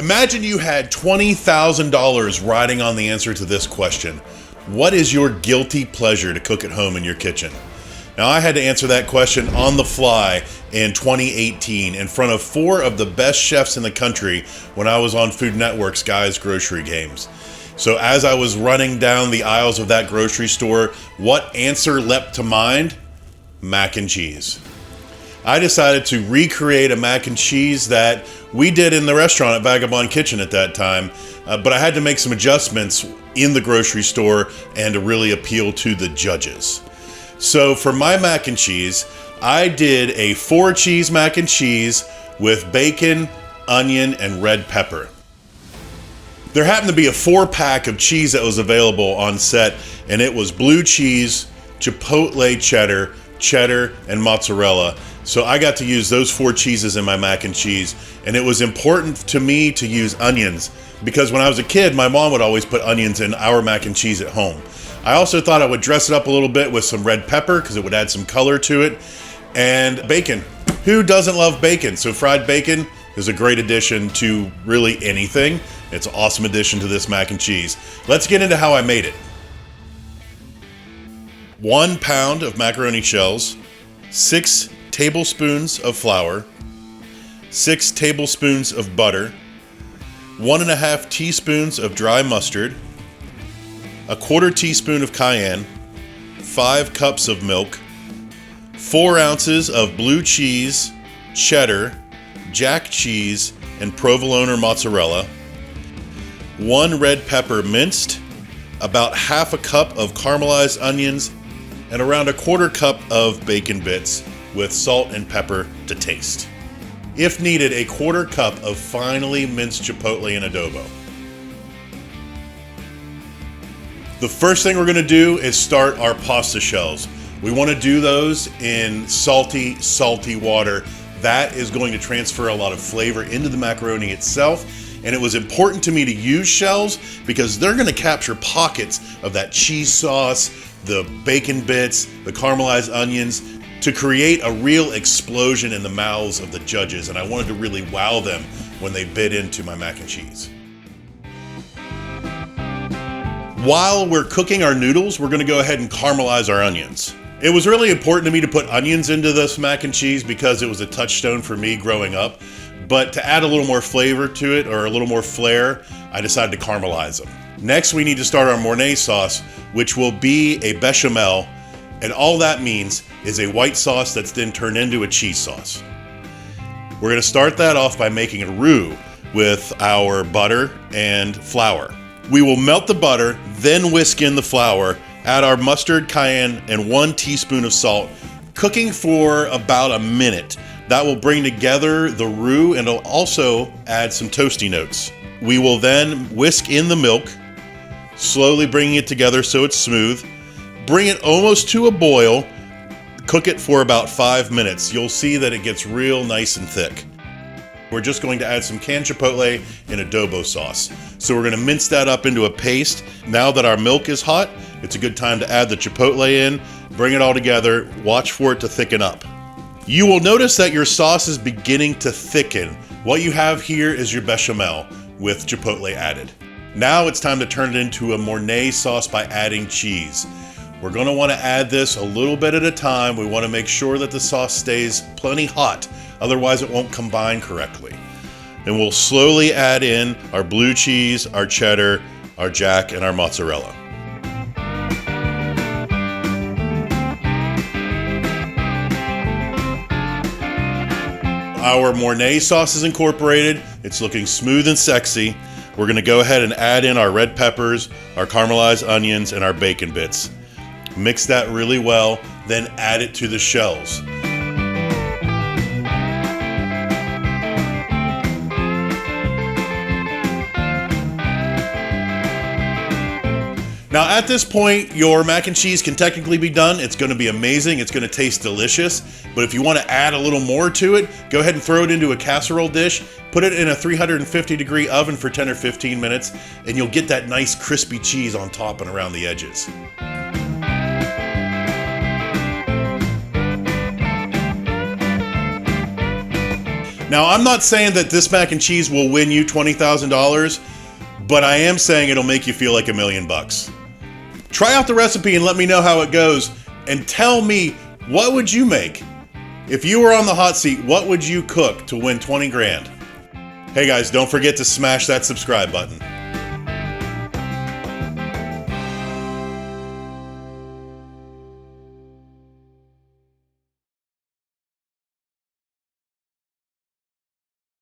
Imagine you had $20,000 riding on the answer to this question. What is your guilty pleasure to cook at home in your kitchen? Now, I had to answer that question on the fly in 2018 in front of 4 of the best chefs in the country when I was on Food Network's Guys Grocery Games. So as I was running down the aisles of that grocery store, what answer leapt to mind? Mac and cheese. I decided to recreate a mac and cheese that we did in the restaurant at Vagabond Kitchen at that time, but I had to make some adjustments in the grocery store and to really appeal to the judges. So for my mac and cheese, I did a 4-cheese mac and cheese with bacon, onion, and red pepper. There happened to be a 4-pack of cheese that was available on set, and it was blue cheese, chipotle cheddar, cheddar, and mozzarella. So I got to use those 4 cheeses in my mac and cheese, and it was important to me to use onions because when I was a kid, my mom would always put onions in our mac and cheese at home. I also thought I would dress it up a little bit with some red pepper because it would add some color to it, and bacon. Who doesn't love bacon? So fried bacon is a great addition to really anything. It's an awesome addition to this mac and cheese. Let's get into how I made it. 1 pound of macaroni shells, 6 tablespoons of flour, 6 tablespoons of butter, 1.5 teaspoons of dry mustard, 1/4 teaspoon of cayenne, 5 cups of milk, 4 ounces of blue cheese, cheddar, jack cheese, and provolone or mozzarella, 1 red pepper minced, about 1/2 cup of caramelized onions, and around 1/4 cup of bacon bits with salt and pepper to taste. If needed, 1/4 cup of finely minced chipotle and adobo. The first thing we're going to do is start our pasta shells. We want to do those in salty water. That is going to transfer a lot of flavor into the macaroni itself. And it was important to me to use shells because they're going to capture pockets of that cheese sauce, the bacon bits, the caramelized onions, to create a real explosion in the mouths of the judges. And I wanted to really wow them when they bit into my mac and cheese. While we're cooking our noodles, we're going to go ahead and caramelize our onions. It was really important to me to put onions into this mac and cheese because it was a touchstone for me growing up. But to add a little more flavor to it, or a little more flair, I decided to caramelize them. Next, we need to start our Mornay sauce, which will be a bechamel, and all that means is a white sauce that's then turned into a cheese sauce. We're going to start that off by making a roux with our butter and flour. We will melt the butter, then whisk in the flour, add our mustard, cayenne, and 1 teaspoon of salt, cooking for about a minute. That will bring together the roux and it'll also add some toasty notes. We will then whisk in the milk, slowly bringing it together so it's smooth. Bring it almost to a boil. Cook it for about 5 minutes. You'll see that it gets real nice and thick. We're just going to add some canned chipotle and adobo sauce. So we're going to mince that up into a paste. Now that our milk is hot, it's a good time to add the chipotle in, bring it all together, watch for it to thicken up. You will notice that your sauce is beginning to thicken. What you have here is your bechamel with chipotle added. Now it's time to turn it into a Mornay sauce by adding cheese. We're going to want to add this a little bit at a time. We want to make sure that the sauce stays plenty hot, otherwise it won't combine correctly. And we'll slowly add in our blue cheese, our cheddar, our jack, and our mozzarella. Our Mornay sauce is incorporated. It's looking smooth and sexy. We're going to go ahead and add in our red peppers, our caramelized onions, and our bacon bits. Mix that really well, then add it to the shells. Now at this point, your mac and cheese can technically be done. It's going to be amazing. It's going to taste delicious. But if you want to add a little more to it, go ahead and throw it into a casserole dish. Put it in a 350-degree oven for 10 or 15 minutes, and you'll get that nice crispy cheese on top and around the edges. Now, I'm not saying that this mac and cheese will win you $20,000, but I am saying it'll make you feel like $1 million. Try out the recipe and let me know how it goes, and tell me, what would you make? If you were on the hot seat, what would you cook to win 20 grand? Hey guys, don't forget to smash that subscribe button.